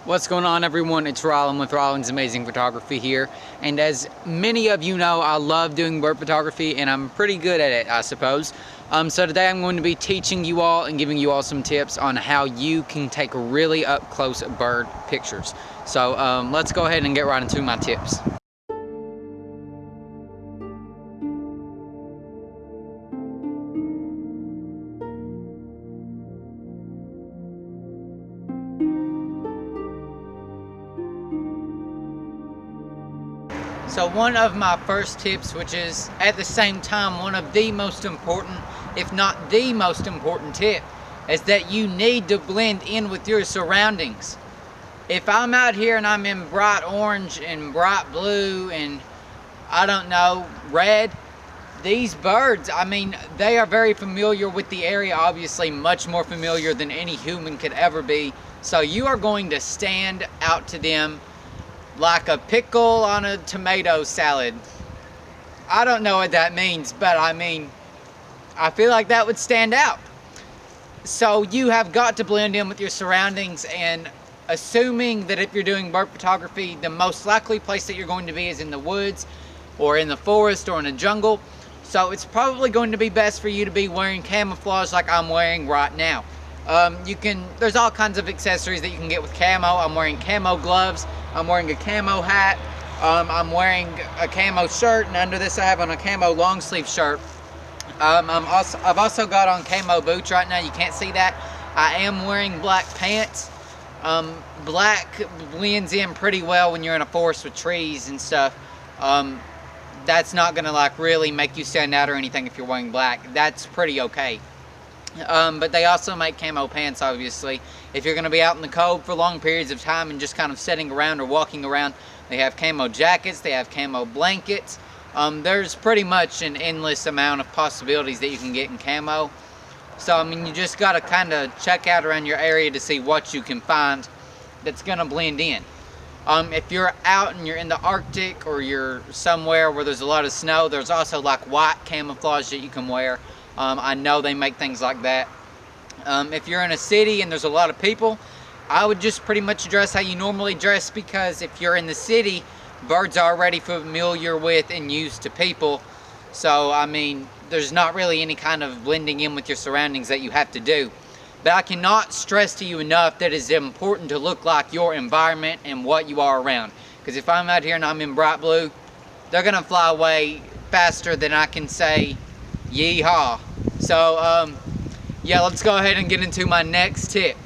What's going on, everyone? It's Rollin with Rollin's Amazing Photography here, and as many of you know, I love doing bird photography and I'm pretty good at it, I suppose. So today I'm going to be teaching you all and giving you all some tips on how you can take really up close bird pictures. So let's go ahead and get right into my tips. So one of my first tips, which is at the same time one of the most important, if not the most important tip, is that you need to blend in with your surroundings. If I'm out here and I'm in bright orange and bright blue and I don't know, red, these birds, I mean, they are very familiar with the area, obviously much more familiar than any human could ever be. So you are going to stand out to them like a pickle on a tomato salad. I don't know what that means, but I mean, I feel like that would stand out. So you have got to blend in with your surroundings, and assuming that if you're doing bird photography, the most likely place that you're going to be is in the woods or in the forest or in a jungle. So it's probably going to be best for you to be wearing camouflage like I'm wearing right now. There's all kinds of accessories that you can get with camo. I'm wearing camo gloves, I'm wearing a camo hat, I'm wearing a camo shirt, and under this I have on a camo long sleeve shirt. I've also got on camo boots right now. You can't see that. I am wearing black pants. Black blends in pretty well when you're in a forest with trees and stuff. That's not gonna like really make you stand out or anything if you're wearing black. That's pretty okay. But they also make camo pants, obviously. If you're going to be out in the cold for long periods of time and just kind of sitting around or walking around, they have camo jackets, they have camo blankets. There's pretty much an endless amount of possibilities that you can get in camo. So, I mean, you just got to kind of check out around your area to see what you can find that's going to blend in. If you're out and you're in the Arctic or you're somewhere where there's a lot of snow, there's also like white camouflage that you can wear. I know they make things like that. If you're in a city and there's a lot of people, I would just pretty much dress how you normally dress, because if you're in the city, birds are already familiar with and used to people. So, I mean, there's not really any kind of blending in with your surroundings that you have to do. But I cannot stress to you enough that it's important to look like your environment and what you are around. Because if I'm out here and I'm in bright blue, they're going to fly away faster than I can say, yeehaw. So, yeah, let's go ahead and get into my next tip.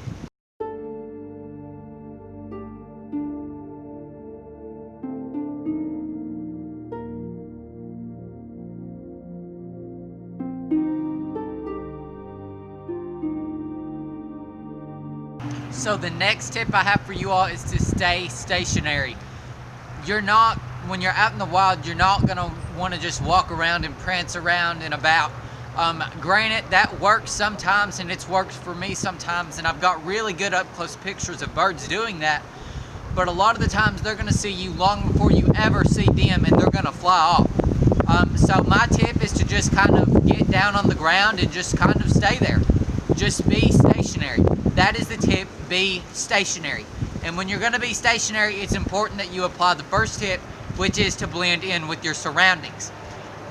So the next tip I have for you all is to stay stationary. When you're out in the wild, you're not gonna wanna just walk around and prance around and about. Granted, that works sometimes, and it's worked for me sometimes, and I've got really good up close pictures of birds doing that. But a lot of the times they're gonna see you long before you ever see them, and they're gonna fly off. So my tip is to just kind of get down on the ground and just kind of stay there. Just be stationary. That is the tip, be stationary. And when you're gonna be stationary, it's important that you apply the first tip, which is to blend in with your surroundings.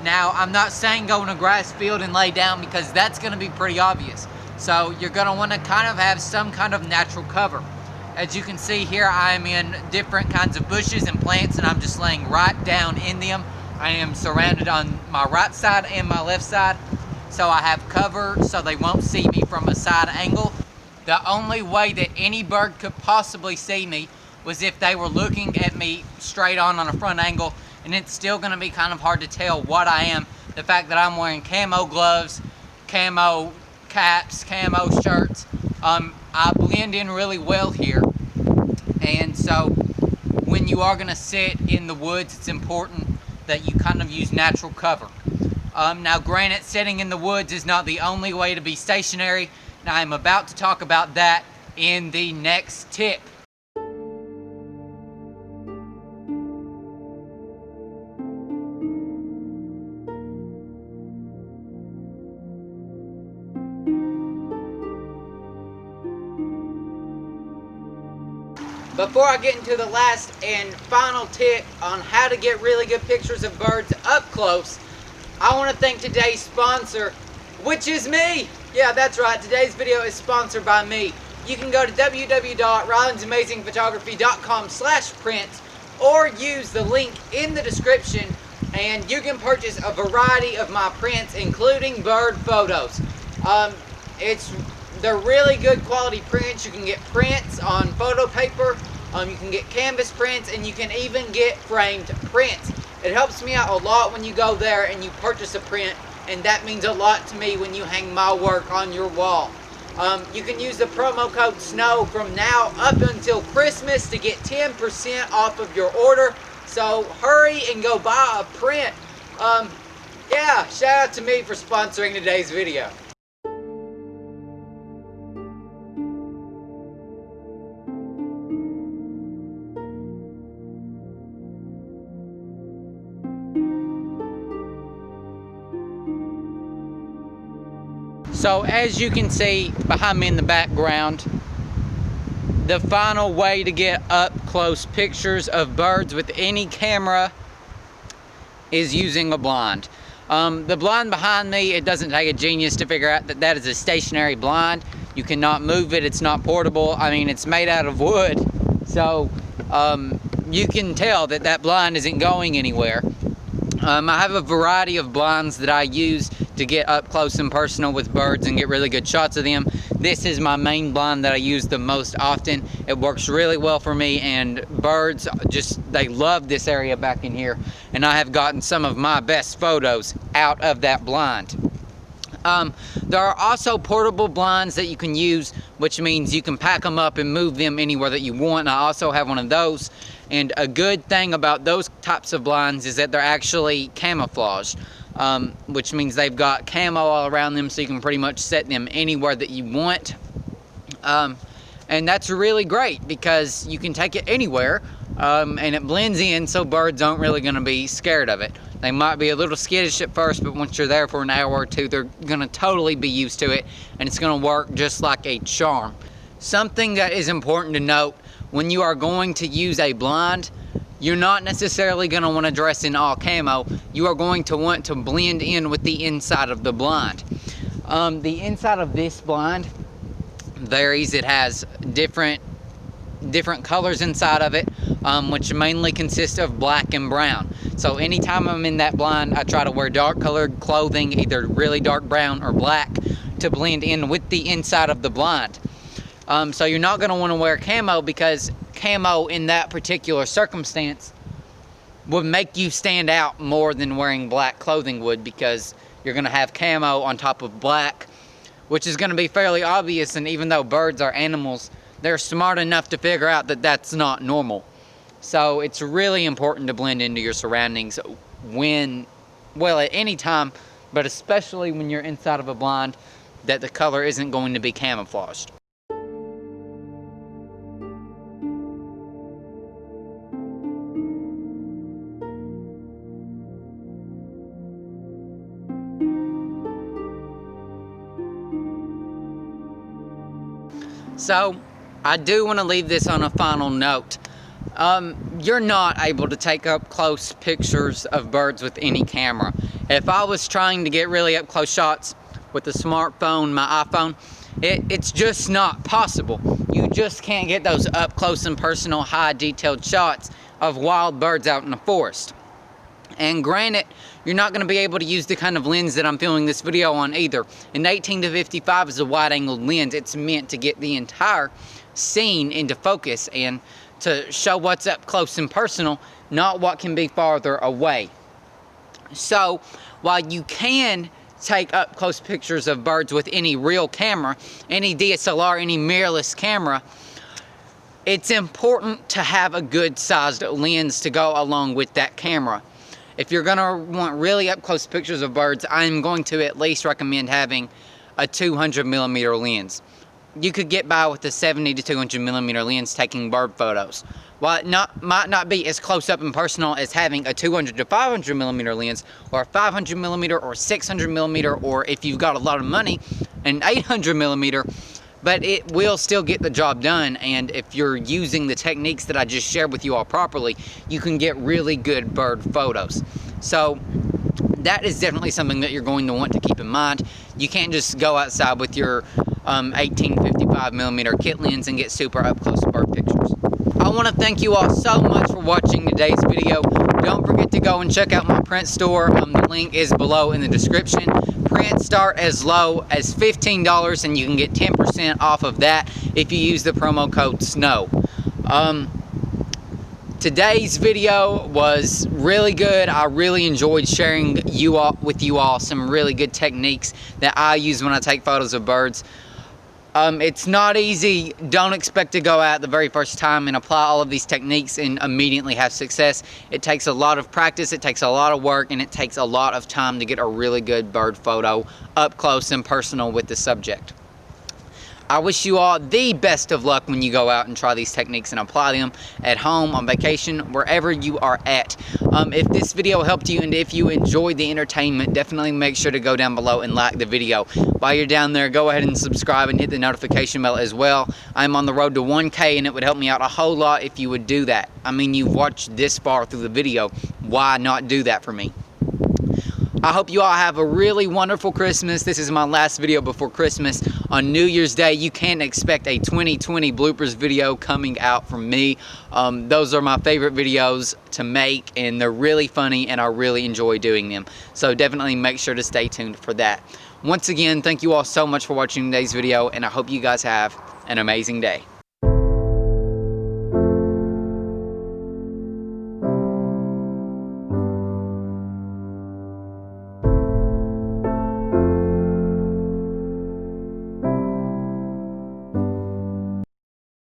Now, I'm not saying go in a grass field and lay down, because that's gonna be pretty obvious. So you're gonna wanna kind of have some kind of natural cover. As you can see here, I am in different kinds of bushes and plants, and I'm just laying right down in them. I am surrounded on my right side and my left side, so I have cover so they won't see me from a side angle. The only way that any bird could possibly see me was if they were looking at me straight on a front angle, and it's still gonna be kind of hard to tell what I am. The fact that I'm wearing camo gloves, camo caps, camo shirts, I blend in really well here. And so when you are gonna sit in the woods, it's important that you kind of use natural cover. Now granted, sitting in the woods is not the only way to be stationary. Now I'm about to talk about that in the next tip. Before I get into the last and final tip on how to get really good pictures of birds up close, I want to thank today's sponsor, which is me. Yeah, that's right. Today's video is sponsored by me. You can go to www.rylandsamazingphotography.com/prints or use the link in the description and you can purchase a variety of my prints, including bird photos. They're really good quality prints. You can get prints on photo paper, you can get canvas prints, and you can even get framed prints. It helps me out a lot when you go there and you purchase a print, and that means a lot to me when you hang my work on your wall. You can use the promo code SNOW from now up until Christmas to get 10% off of your order. So hurry and go buy a print. Yeah, shout out to me for sponsoring today's video. So as you can see behind me in the background, the final way to get up close pictures of birds with any camera is using a blind. The blind behind me, it doesn't take a genius to figure out that that is a stationary blind. You cannot move it, it's not portable. I mean, it's made out of wood. So you can tell that that blind isn't going anywhere. I have a variety of blinds that I use to get up close and personal with birds and get really good shots of them. This is my main blind that I use the most often. It works really well for me, and birds they love this area back in here, and I have gotten some of my best photos out of that blind. There are also portable blinds that you can use, which means you can pack them up and move them anywhere that you want. I also have one of those, and a good thing about those types of blinds is that they're actually camouflaged, which means they've got camo all around them, so you can pretty much set them anywhere that you want. And that's really great because you can take it anywhere, and it blends in, so birds aren't really going to be scared of it. They might be a little skittish at first, but once you're there for an hour or two, they're going to totally be used to it, and it's going to work just like a charm. Something that is important to note, when you are going to use a blind, you're not necessarily going to want to dress in all camo. You are going to want to blend in with the inside of the blind. The inside of this blind varies. It has different colors inside of it, which mainly consist of black and brown. So anytime I'm in that blind, I try to wear dark colored clothing, either really dark brown or black, to blend in with the inside of the blind. So you're not going to want to wear camo, because camo in that particular circumstance would make you stand out more than wearing black clothing would, because you're going to have camo on top of black, which is going to be fairly obvious. And even though birds are animals, they're smart enough to figure out that that's not normal. So it's really important to blend into your surroundings at any time, but especially when you're inside of a blind, that the color isn't going to be camouflaged. So I do want to leave this on a final note. You're not able to take up close pictures of birds with any camera. If I was trying to get really up close shots with a smartphone, my iPhone, it's just not possible. You just can't get those up close and personal, high detailed shots of wild birds out in the forest. And granted, you're not going to be able to use the kind of lens that I'm filming this video on either. An 18-55 is a wide-angled lens. It's meant to get the entire scene into focus and to show what's up close and personal, not what can be farther away. So, while you can take up close pictures of birds with any real camera, any DSLR, any mirrorless camera, it's important to have a good-sized lens to go along with that camera. If you're going to want really up-close pictures of birds, I'm going to at least recommend having a 200mm lens. You could get by with a 70 to 200mm lens taking bird photos. While it might not be as close up and personal as having a 200 to 500mm lens, or a 500mm or 600mm, or if you've got a lot of money, an 800mm, but it will still get the job done. And if you're using the techniques that I just shared with you all properly, you can get really good bird photos. So that is definitely something that you're going to want to keep in mind. You can't just go outside with your 18-55mm kit lens and get super up close bird pictures. I want to thank you all so much for watching today's video. Don't forget to go and check out my print store. The link is below in the description. Prints start as low as $15 and you can get 10% off of that if you use the promo code SNOW. Today's video was really good. I really enjoyed sharing with you all some really good techniques that I use when I take photos of birds. It's not easy. Don't expect to go out the very first time and apply all of these techniques and immediately have success. It takes a lot of practice, it takes a lot of work, and it takes a lot of time to get a really good bird photo up close and personal with the subject. I wish you all the best of luck when you go out and try these techniques and apply them at home, on vacation, wherever you are at. If this video helped you and if you enjoyed the entertainment, definitely make sure to go down below and like the video. While you're down there, go ahead and subscribe and hit the notification bell as well. I'm on the road to 1K and it would help me out a whole lot if you would do that. I mean, you've watched this far through the video. Why not do that for me? I hope you all have a really wonderful Christmas. This is my last video before Christmas. On New Year's Day, you can expect a 2020 bloopers video coming out from me. Those are my favorite videos to make, and they're really funny, and I really enjoy doing them. So definitely make sure to stay tuned for that. Once again, thank you all so much for watching today's video, and I hope you guys have an amazing day.